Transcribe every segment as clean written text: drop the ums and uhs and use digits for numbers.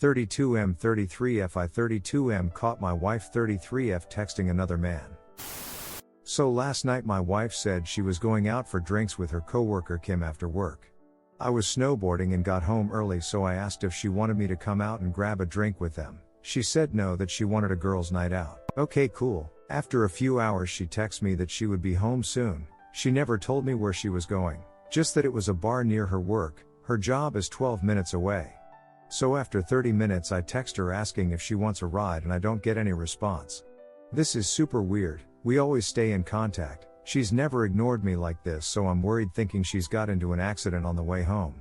32M 33F I 32M caught my wife 33F texting another man. So last night my wife said she was going out for drinks with her coworker Kim after work. I was snowboarding and got home early, so I asked if she wanted me to come out and grab a drink with them. She said no, that she wanted a girls' night out. Okay, cool. After a few hours she texted me that she would be home soon. She never told me where she was going, just that it was a bar near her work. Her job is 12 minutes away. So after 30 minutes I text her asking if she wants a ride and I don't get any response. This is super weird. We always stay in contact. She's never ignored me like this, so I'm worried, thinking she's got into an accident on the way home.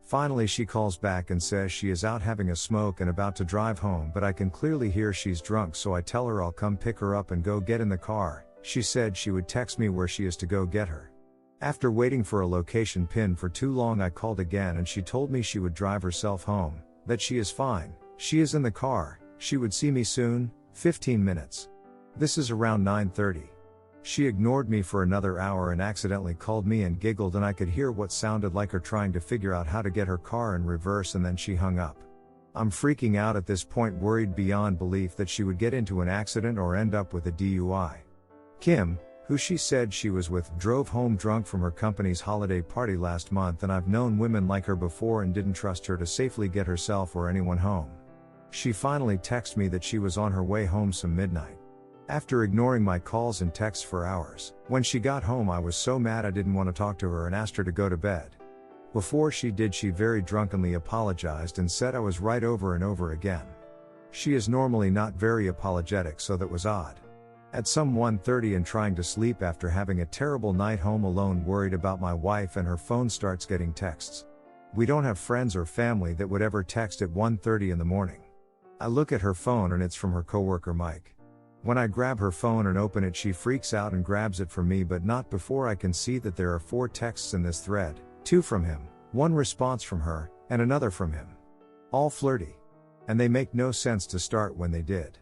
Finally she calls back and says she is out having a smoke and about to drive home, but I can clearly hear she's drunk, so I tell her I'll come pick her up and go get in the car. She said she would text me where she is to go get her. After waiting for a location pin for too long I called again and she told me she would drive herself home, that she is fine, she is in the car, she would see me soon. 15 minutes. This is around 9:30. She ignored me for another hour and accidentally called me and giggled, and I could hear what sounded like her trying to figure out how to get her car in reverse, and then she hung up. I'm freaking out at this point, worried beyond belief that she would get into an accident or end up with a DUI. Kim, who she said she was with, drove home drunk from her company's holiday party last month, and I've known women like her before and didn't trust her to safely get herself or anyone home. She finally texted me that she was on her way home some midnight. After ignoring my calls and texts for hours, when she got home I was so mad I didn't want to talk to her and asked her to go to bed. Before she did, she very drunkenly apologized and said I was right over and over again. She is normally not very apologetic, so that was odd. At some 1:30 and trying to sleep after having a terrible night home alone, worried about my wife, and her phone starts getting texts. We don't have friends or family that would ever text at 1:30 in the morning. I look at her phone and it's from her coworker Mike. When I grab her phone and open it, she freaks out and grabs it from me, but not before I can see that there are 4 texts in this thread, 2 from him, 1 response from her, and another from him. All flirty. And they make no sense to start when they did.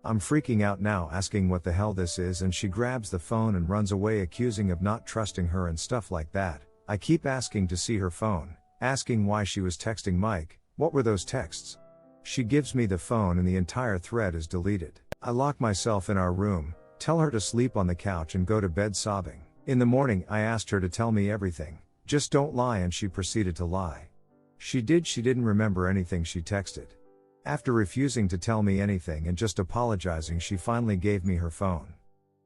I'm freaking out now, asking what the hell this is, and she grabs the phone and runs away, accusing of not trusting her and stuff like that. I keep asking to see her phone, asking why she was texting Mike, what were those texts? She gives me the phone and the entire thread is deleted. I lock myself in our room, tell her to sleep on the couch and go to bed sobbing. In the morning I asked her to tell me everything, just don't lie, and she proceeded to lie. She didn't remember anything she texted. After refusing to tell me anything and just apologizing, she finally gave me her phone.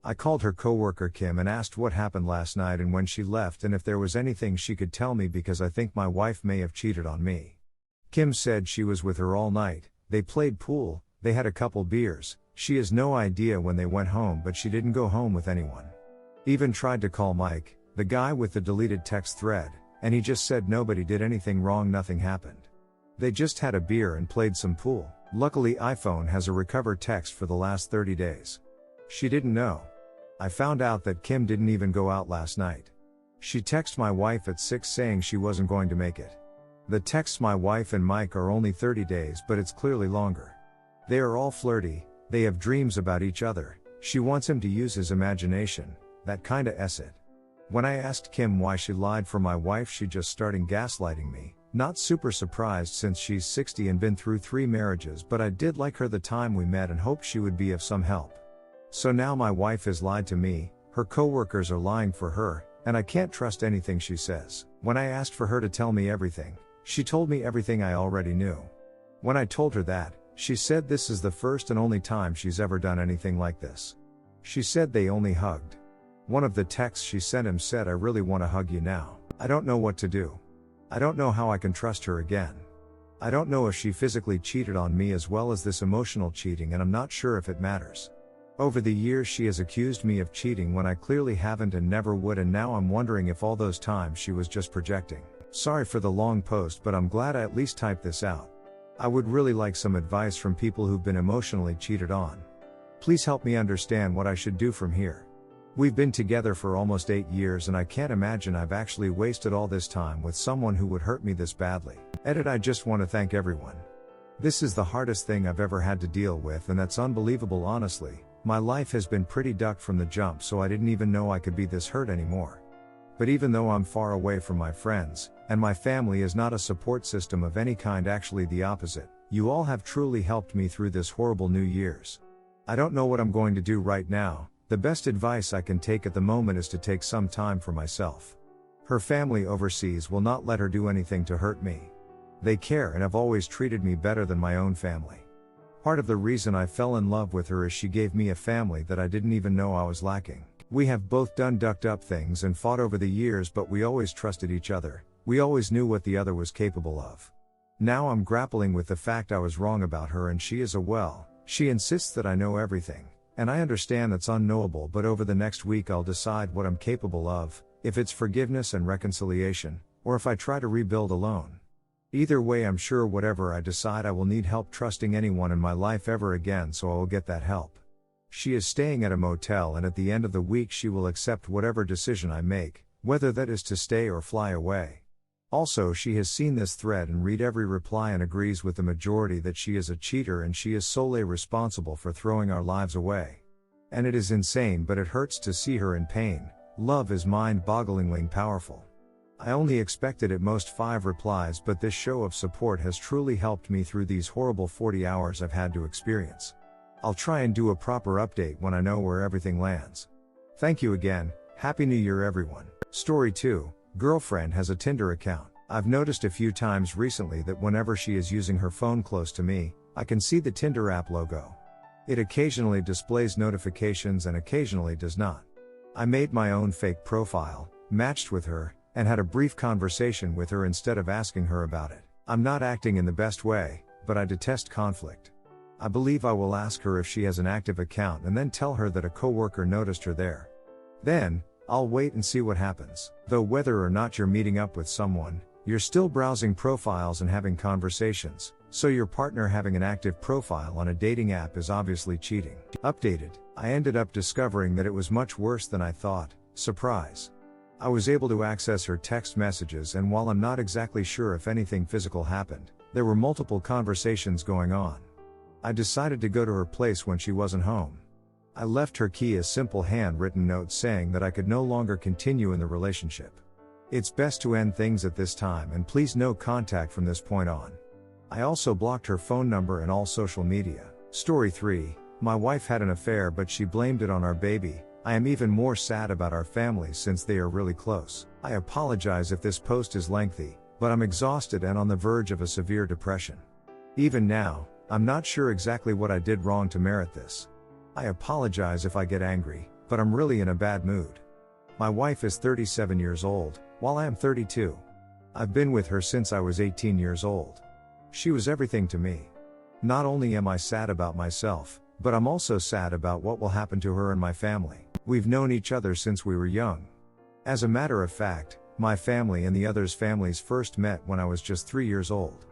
I called her coworker Kim and asked what happened last night and when she left, and if there was anything she could tell me, because I think my wife may have cheated on me. Kim said she was with her all night, they played pool, they had a couple beers. She has no idea when they went home, but she didn't go home with anyone. Even tried to call Mike, the guy with the deleted text thread, and he just said nobody did anything wrong, nothing happened. They just had a beer and played some pool. Luckily iPhone has a recover text for the last 30 days. She didn't know. I found out that Kim didn't even go out last night. She texted my wife at 6 saying she wasn't going to make it. The texts my wife and Mike are only 30 days, but it's clearly longer. They are all flirty. They have dreams about each other. She wants him to use his imagination, that kinda it. When I asked Kim why she lied for my wife, she just started gaslighting me. Not super surprised since she's 60 and been through 3 marriages, but I did like her the time we met and hoped she would be of some help. So now my wife has lied to me, her coworkers are lying for her, and I can't trust anything she says. When I asked for her to tell me everything, she told me everything I already knew. When I told her that, she said this is the first and only time she's ever done anything like this. She said they only hugged. One of the texts she sent him said, "I really want to hug you now. I don't know what to do. I don't know how I can trust her again. I don't know if she physically cheated on me as well as this emotional cheating, and I'm not sure if it matters. Over the years she has accused me of cheating when I clearly haven't and never would, and now I'm wondering if all those times she was just projecting." Sorry for the long post, but I'm glad I at least typed this out. I would really like some advice from people who've been emotionally cheated on. Please help me understand what I should do from here. We've been together for almost 8 years and I can't imagine I've actually wasted all this time with someone who would hurt me this badly. Edit. I just want to thank everyone. This is the hardest thing I've ever had to deal with, and that's unbelievable, honestly. My life has been pretty ducked from the jump, so I didn't even know I could be this hurt anymore. But even though I'm far away from my friends, and my family is not a support system of any kind, actually the opposite, You all have truly helped me through this horrible New Year's. I don't know what I'm going to do right now. The best advice I can take at the moment is to take some time for myself. Her family overseas will not let her do anything to hurt me. They care and have always treated me better than my own family. Part of the reason I fell in love with her is she gave me a family that I didn't even know I was lacking. We have both done ducked up things and fought over the years, but we always trusted each other. We always knew what the other was capable of. Now I'm grappling with the fact I was wrong about her and she is she insists that I know everything. And I understand that's unknowable, but over the next week I'll decide what I'm capable of, if it's forgiveness and reconciliation, or if I try to rebuild alone. Either way, I'm sure whatever I decide, I will need help trusting anyone in my life ever again, so I will get that help. She is staying at a motel, and at the end of the week she will accept whatever decision I make, whether that is to stay or fly away. Also, she has seen this thread and read every reply and agrees with the majority that she is a cheater and she is solely responsible for throwing our lives away. And it is insane, but it hurts to see her in pain. Love is mind-bogglingly powerful. I only expected at most 5 replies, but this show of support has truly helped me through these horrible 40 hours I've had to experience. I'll try and do a proper update when I know where everything lands. Thank you again. Happy New Year, everyone. Story 2. Girlfriend has a Tinder account. I've noticed a few times recently that whenever she is using her phone close to me, I can see the Tinder app logo. It occasionally displays notifications and occasionally does not. I made my own fake profile, matched with her, and had a brief conversation with her instead of asking her about it. I'm not acting in the best way, but I detest conflict. I believe I will ask her if she has an active account and then tell her that a coworker noticed her there. Then, I'll wait and see what happens. Though whether or not you're meeting up with someone, you're still browsing profiles and having conversations, so your partner having an active profile on a dating app is obviously cheating. Updated. I ended up discovering that it was much worse than I thought. Surprise. I was able to access her text messages, and while I'm not exactly sure if anything physical happened, there were multiple conversations going on. I decided to go to her place when she wasn't home. I left her key a simple handwritten note saying that I could no longer continue in the relationship. It's best to end things at this time, and please no contact from this point on. I also blocked her phone number and all social media. Story 3. My wife had an affair, but she blamed it on our baby. I am even more sad about our family since they are really close. I apologize if this post is lengthy, but I'm exhausted and on the verge of a severe depression. Even now, I'm not sure exactly what I did wrong to merit this. I apologize if I get angry, but I'm really in a bad mood. My wife is 37 years old, while I am 32. I've been with her since I was 18 years old. She was everything to me. Not only am I sad about myself, but I'm also sad about what will happen to her and my family. We've known each other since we were young. As a matter of fact, my family and the others' families first met when I was just 3 years old.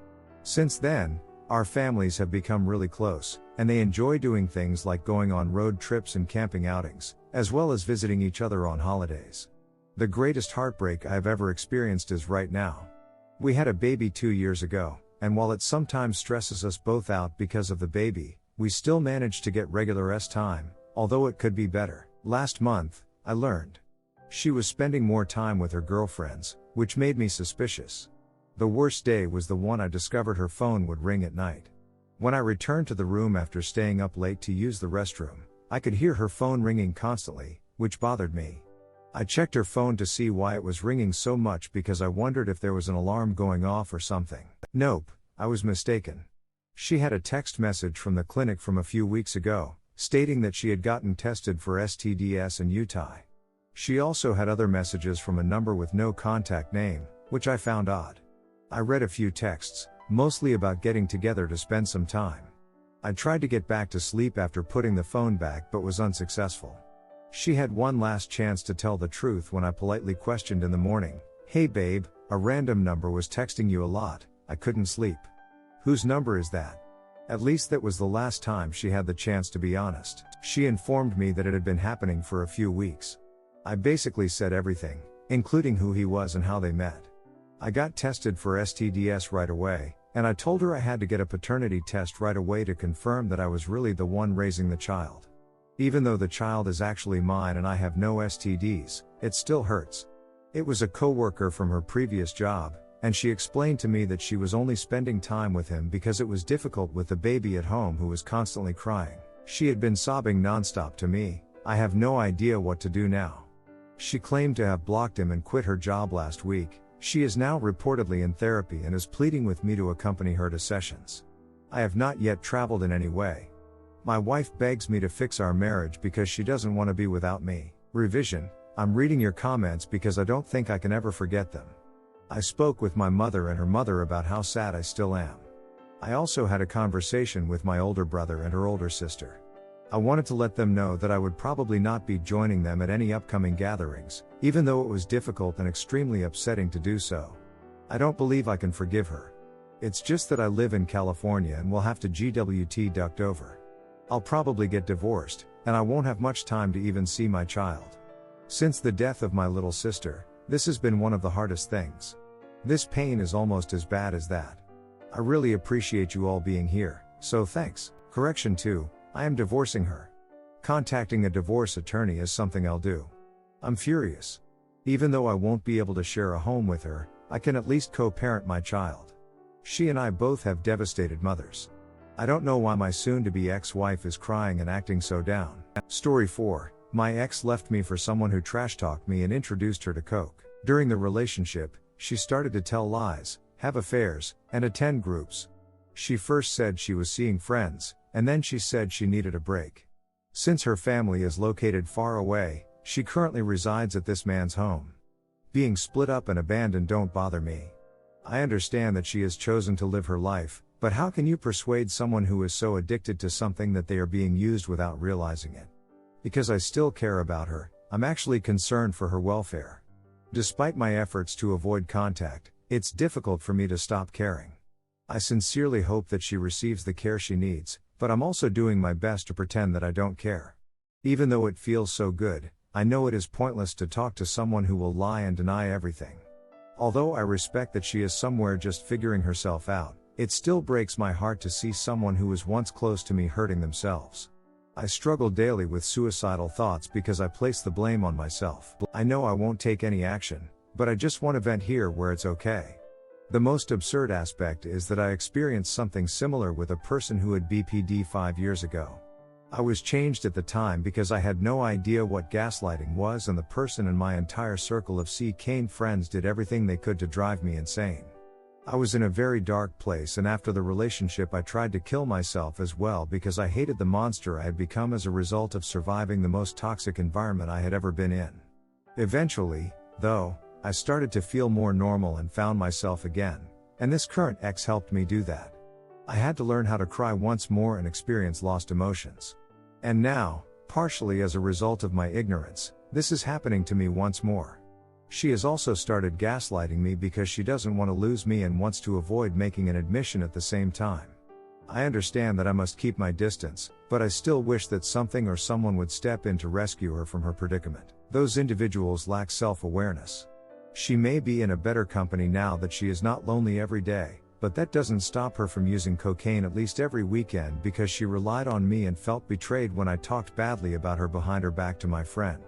Since then, our families have become really close, and they enjoy doing things like going on road trips and camping outings, as well as visiting each other on holidays. The greatest heartbreak I've ever experienced is right now. We had a baby 2 years ago, and while it sometimes stresses us both out because of the baby, we still manage to get regular time, although it could be better. Last month, I learned she was spending more time with her girlfriends, which made me suspicious. The worst day was the one I discovered her phone would ring at night. When I returned to the room after staying up late to use the restroom, I could hear her phone ringing constantly, which bothered me. I checked her phone to see why it was ringing so much because I wondered if there was an alarm going off or something. Nope, I was mistaken. She had a text message from the clinic from a few weeks ago, stating that she had gotten tested for STDs and UTI. She also had other messages from a number with no contact name, which I found odd. I read a few texts, mostly about getting together to spend some time. I tried to get back to sleep after putting the phone back but was unsuccessful. She had one last chance to tell the truth when I politely questioned in the morning, "Hey babe, a random number was texting you a lot, I couldn't sleep. Whose number is that?" At least that was the last time she had the chance to be honest. She informed me that it had been happening for a few weeks. I basically said everything, including who he was and how they met. I got tested for STDs right away, and I told her I had to get a paternity test right away to confirm that I was really the one raising the child. Even though the child is actually mine and I have no STDs, it still hurts. It was a coworker from her previous job, and she explained to me that she was only spending time with him because it was difficult with the baby at home who was constantly crying. She had been sobbing nonstop to me. I have no idea what to do now. She claimed to have blocked him and quit her job last week. She is now reportedly in therapy and is pleading with me to accompany her to sessions. I have not yet traveled in any way. My wife begs me to fix our marriage because she doesn't want to be without me. Revision: I'm reading your comments because I don't think I can ever forget them. I spoke with my mother and her mother about how sad I still am. I also had a conversation with my older brother and her older sister. I wanted to let them know that I would probably not be joining them at any upcoming gatherings, even though it was difficult and extremely upsetting to do so. I don't believe I can forgive her. It's just that I live in California and will have to GWT ducked over. I'll probably get divorced, and I won't have much time to even see my child. Since the death of my little sister, this has been one of the hardest things. This pain is almost as bad as that. I really appreciate you all being here, so thanks. Correction 2, I am divorcing her. Contacting a divorce attorney is something I'll do. I'm furious. Even though I won't be able to share a home with her, I can at least co-parent my child. She and I both have devastated mothers. I don't know why my soon-to-be ex-wife is crying and acting so down. Story 4, my ex left me for someone who trash-talked me and introduced her to coke. During the relationship, she started to tell lies, have affairs, and attend groups. She first said she was seeing friends, and then she said she needed a break. Since her family is located far away, she currently resides at this man's home. Being split up and abandoned don't bother me. I understand that she has chosen to live her life, but how can you persuade someone who is so addicted to something that they are being used without realizing it? Because I still care about her, I'm actually concerned for her welfare. Despite my efforts to avoid contact, it's difficult for me to stop caring. I sincerely hope that she receives the care she needs, but I'm also doing my best to pretend that I don't care. Even though it feels so good, I know it is pointless to talk to someone who will lie and deny everything. Although I respect that she is somewhere just figuring herself out, it still breaks my heart to see someone who was once close to me hurting themselves. I struggle daily with suicidal thoughts because I place the blame on myself. I know I won't take any action, but I just want to vent here where it's okay. The most absurd aspect is that I experienced something similar with a person who had BPD 5 years ago. I was changed at the time because I had no idea what gaslighting was, and the person and my entire circle of C-Cane friends did everything they could to drive me insane. I was in a very dark place, and after the relationship I tried to kill myself as well because I hated the monster I had become as a result of surviving the most toxic environment I had ever been in. Eventually, though, I started to feel more normal and found myself again, and this current ex helped me do that. I had to learn how to cry once more and experience lost emotions. And now, partially as a result of my ignorance, this is happening to me once more. She has also started gaslighting me because she doesn't want to lose me and wants to avoid making an admission at the same time. I understand that I must keep my distance, but I still wish that something or someone would step in to rescue her from her predicament. Those individuals lack self-awareness. She may be in a better company now that she is not lonely every day, but that doesn't stop her from using cocaine at least every weekend because she relied on me and felt betrayed when I talked badly about her behind her back to my friend.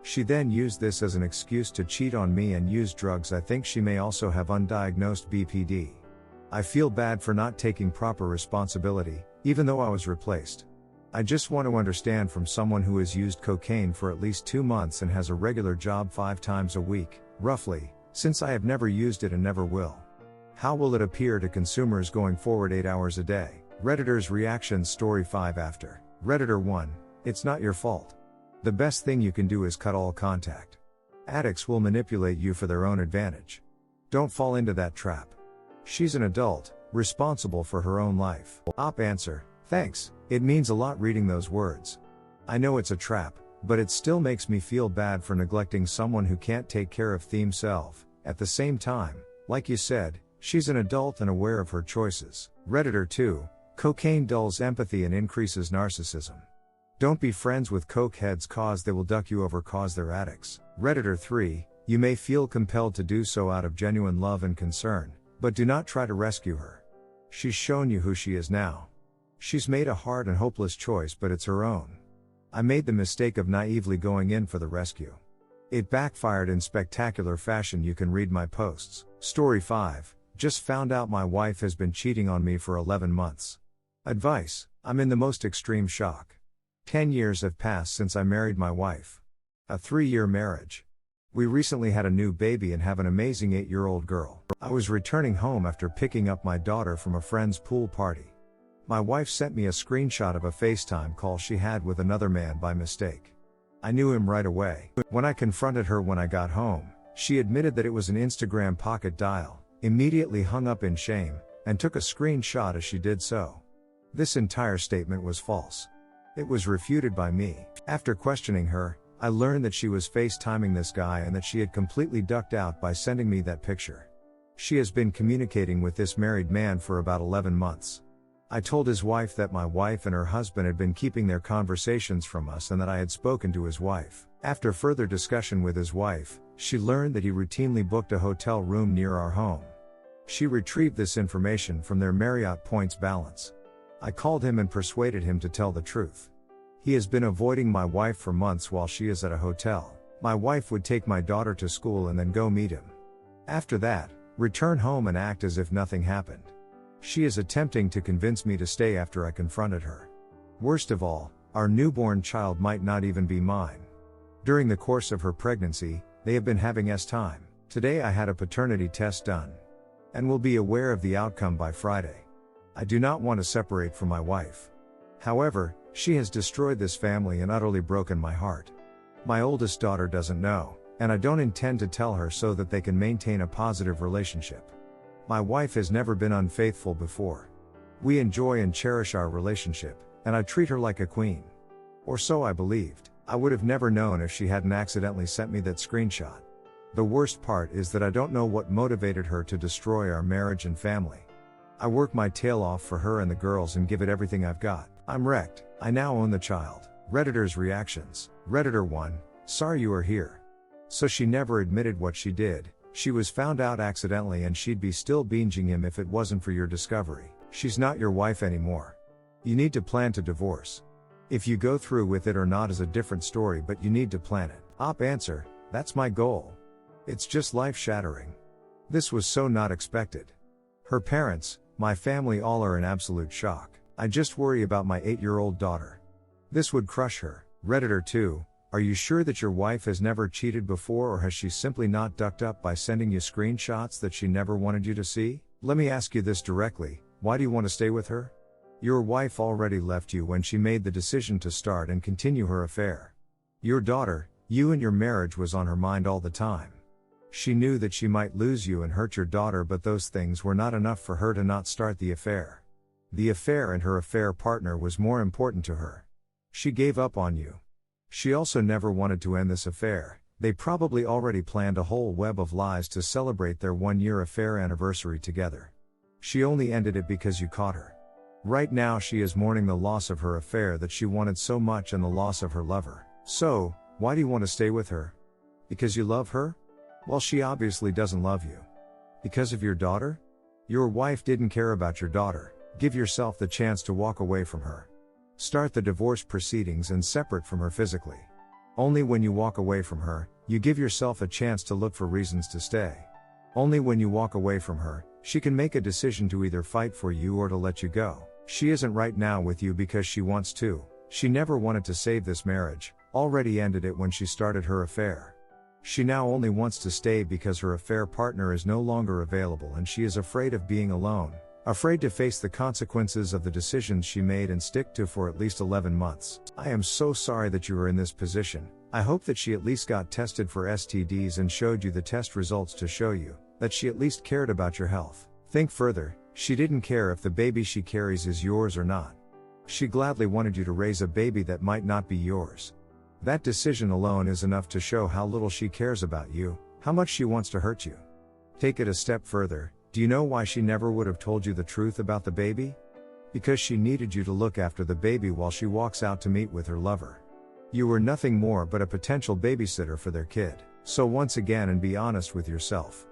She then used this as an excuse to cheat on me and use drugs. I think she may also have undiagnosed BPD. I feel bad for not taking proper responsibility, even though I was replaced. I just want to understand from someone who has used cocaine for at least 2 months and has a regular job 5 times a week, roughly, since I have never used it and never will. How will it appear to consumers going forward 8 hours a day? Redditor's reactions. Story 5 after. Redditor 1, it's not your fault. The best thing you can do is cut all contact. Addicts will manipulate you for their own advantage. Don't fall into that trap. She's an adult, responsible for her own life. Op answer, thanks, it means a lot reading those words. I know it's a trap, but it still makes me feel bad for neglecting someone who can't take care of themselves. At the same time, like you said, she's an adult and aware of her choices. Redditor 2, cocaine dulls empathy and increases narcissism. Don't be friends with coke heads cause they will duck you over cause they're addicts. Redditor 3, you may feel compelled to do so out of genuine love and concern, but do not try to rescue her. She's shown you who she is now. She's made a hard and hopeless choice, but it's her own. I made the mistake of naively going in for the rescue. It backfired in spectacular fashion. You can read my posts. Story 5. Just found out my wife has been cheating on me for 11 months. Advice: I'm in the most extreme shock. 10 years have passed since I married my wife. A 3-year marriage. We recently had a new baby and have an amazing 8-year-old girl. I was returning home after picking up my daughter from a friend's pool party. My wife sent me a screenshot of a FaceTime call she had with another man by mistake. I knew him right away. When I confronted her when I got home, she admitted that it was an Instagram pocket dial, immediately hung up in shame, and took a screenshot as she did so. This entire statement was false. It was refuted by me. After questioning her, I learned that she was FaceTiming this guy and that she had completely ducked out by sending me that picture. She has been communicating with this married man for about 11 months. I told his wife that my wife and her husband had been keeping their conversations from us and that I had spoken to his wife. After further discussion with his wife, she learned that he routinely booked a hotel room near our home. She retrieved this information from their Marriott points balance. I called him and persuaded him to tell the truth. He has been avoiding my wife for months while she is at a hotel. My wife would take my daughter to school and then go meet him. After that, return home and act as if nothing happened. She is attempting to convince me to stay after I confronted her. Worst of all, our newborn child might not even be mine. During the course of her pregnancy, they have been having time. Today I had a paternity test done, and will be aware of the outcome by Friday. I do not want to separate from my wife. However, she has destroyed this family and utterly broken my heart. My oldest daughter doesn't know, and I don't intend to tell her so that they can maintain a positive relationship. My wife has never been unfaithful before. We enjoy and cherish our relationship, and I treat her like a queen. Or so I believed. I would have never known if she hadn't accidentally sent me that screenshot. The worst part is that I don't know what motivated her to destroy our marriage and family. I work my tail off for her and the girls and give it everything I've got. I'm wrecked. I now own the child. Redditor's reactions. Redditor 1, sorry you are here. So she never admitted what she did. She was found out accidentally and she'd be still binging him if it wasn't for your discovery. She's not your wife anymore. You need to plan to divorce. If you go through with it or not is a different story, but you need to plan it. Op answer: that's my goal. It's just life-shattering. This was so not expected. Her parents, my family, all are in absolute shock. I just worry about my 8-year-old daughter. This would crush her. Redditor 2, are you sure that your wife has never cheated before, or has she simply not ducked up by sending you screenshots that she never wanted you to see? Let me ask you this directly, why do you want to stay with her? Your wife already left you when she made the decision to start and continue her affair. Your daughter, you and your marriage was on her mind all the time. She knew that she might lose you and hurt your daughter, but those things were not enough for her to not start the affair. The affair and her affair partner was more important to her. She gave up on you. She also never wanted to end this affair. They probably already planned a whole web of lies to celebrate their 1-year affair anniversary together. She only ended it because you caught her. Right now she is mourning the loss of her affair that she wanted so much and the loss of her lover. So, why do you want to stay with her? Because you love her? Well, she obviously doesn't love you. Because of your daughter? Your wife didn't care about your daughter. Give yourself the chance to walk away from her. Start the divorce proceedings and separate from her physically. Only when you walk away from her, you give yourself a chance to look for reasons to stay. Only when you walk away from her, she can make a decision to either fight for you or to let you go. She isn't right now with you because she wants to. She never wanted to save this marriage, already ended it when she started her affair. She now only wants to stay because her affair partner is no longer available and she is afraid of being alone. Afraid to face the consequences of the decisions she made and stick to for at least 11 months. I am so sorry that you are in this position. I hope that she at least got tested for STDs and showed you the test results to show you that she at least cared about your health. Think further, she didn't care if the baby she carries is yours or not. She gladly wanted you to raise a baby that might not be yours. That decision alone is enough to show how little she cares about you, how much she wants to hurt you. Take it a step further. Do you know why she never would have told you the truth about the baby? Because she needed you to look after the baby while she walks out to meet with her lover. You were nothing more but a potential babysitter for their kid. So once again, and be honest with yourself.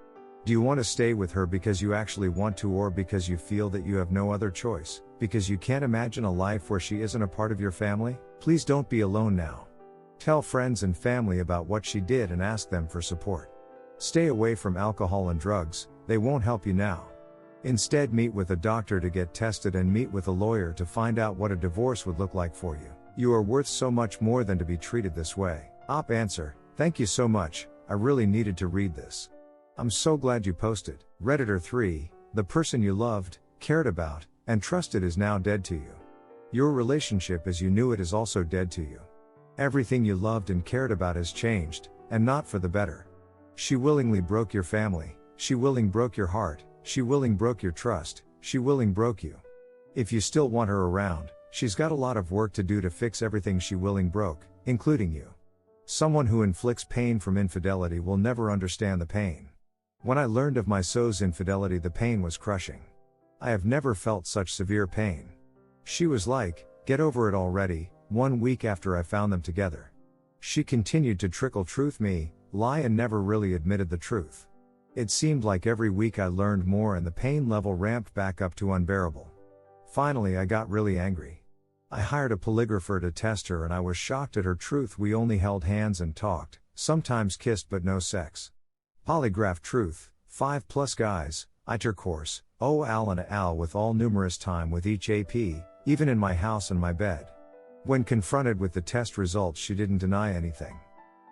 Do you want to stay with her because you actually want to, or because you feel that you have no other choice? Because you can't imagine a life where she isn't a part of your family? Please don't be alone now. Tell friends and family about what she did and ask them for support. Stay away from alcohol and drugs, they won't help you now. Instead, meet with a doctor to get tested and meet with a lawyer to find out what a divorce would look like for you. You are worth so much more than to be treated this way. Op answer: thank you so much, I really needed to read this. I'm so glad you posted. Redditor 3, the person you loved, cared about, and trusted is now dead to you. Your relationship as you knew it is also dead to you. Everything you loved and cared about has changed, and not for the better. She willingly broke your family, she willingly broke your heart, she willingly broke your trust, she willingly broke you. If you still want her around, she's got a lot of work to do to fix everything she willingly broke, including you. Someone who inflicts pain from infidelity will never understand the pain. When I learned of my so's infidelity, the pain was crushing. I have never felt such severe pain. She was like, get over it already, 1 week after I found them together. She continued to trickle truth me, lie and never really admitted the truth. It seemed like every week I learned more and the pain level ramped back up to unbearable. Finally I got really angry. I hired a polygrapher to test her and I was shocked at her truth. We only held hands and talked, sometimes kissed but no sex. Polygraph truth: 5+ guys, intercourse, Al and Al with all numerous time with each AP, even in my house and my bed. When confronted with the test results, she didn't deny anything.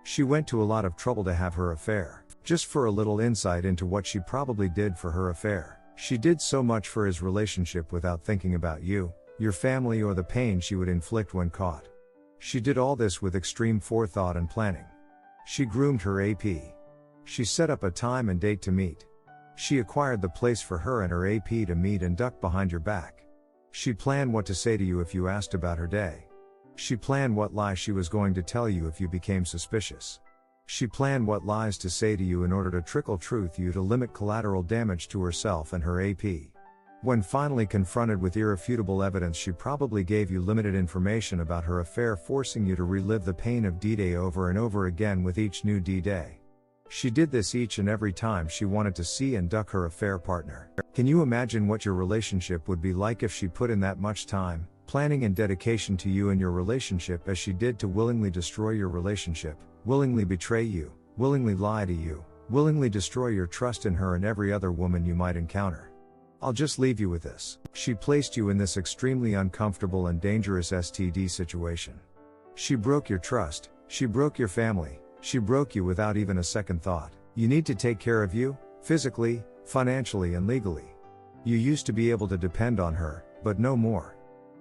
She went to a lot of trouble to have her affair. Just for a little insight into what she probably did for her affair. She did so much for his relationship without thinking about you, your family, or the pain she would inflict when caught. She did all this with extreme forethought and planning. She groomed her AP. She set up a time and date to meet. She acquired the place for her and her AP to meet and ducked behind your back. She planned what to say to you if you asked about her day. She planned what lie she was going to tell you if you became suspicious. She planned what lies to say to you in order to trickle truth you to limit collateral damage to herself and her AP. When finally confronted with irrefutable evidence, she probably gave you limited information about her affair, forcing you to relive the pain of D-Day over and over again with each new D-Day. She did this each and every time she wanted to see and duck her affair partner. Can you imagine what your relationship would be like if she put in that much time, planning and dedication to you and your relationship as she did to willingly destroy your relationship, willingly betray you, willingly lie to you, willingly destroy your trust in her and every other woman you might encounter? I'll just leave you with this. She placed you in this extremely uncomfortable and dangerous STD situation. She broke your trust, she broke your family, she broke you without even a second thought. You need to take care of you, physically, financially and legally. You used to be able to depend on her, but no more.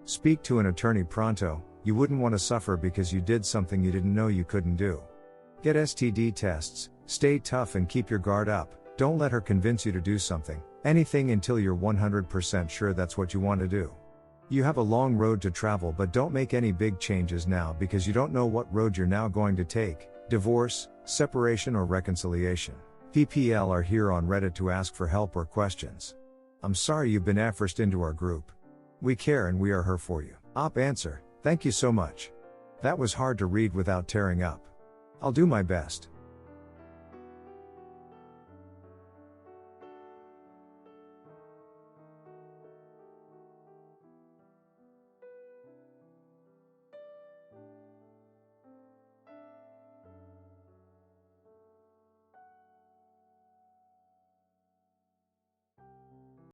Speak to an attorney pronto, you wouldn't want to suffer because you did something you didn't know you couldn't do. Get STD tests, stay tough and keep your guard up, don't let her convince you to do something, anything until you're 100% sure that's what you want to do. You have a long road to travel, but don't make any big changes now because you don't know what road you're now going to take, divorce, separation or reconciliation. PPL are here on Reddit to ask for help or questions. I'm sorry you've been forced into our group. We care and we are here for you. Op answer: thank you so much. That was hard to read without tearing up. I'll do my best.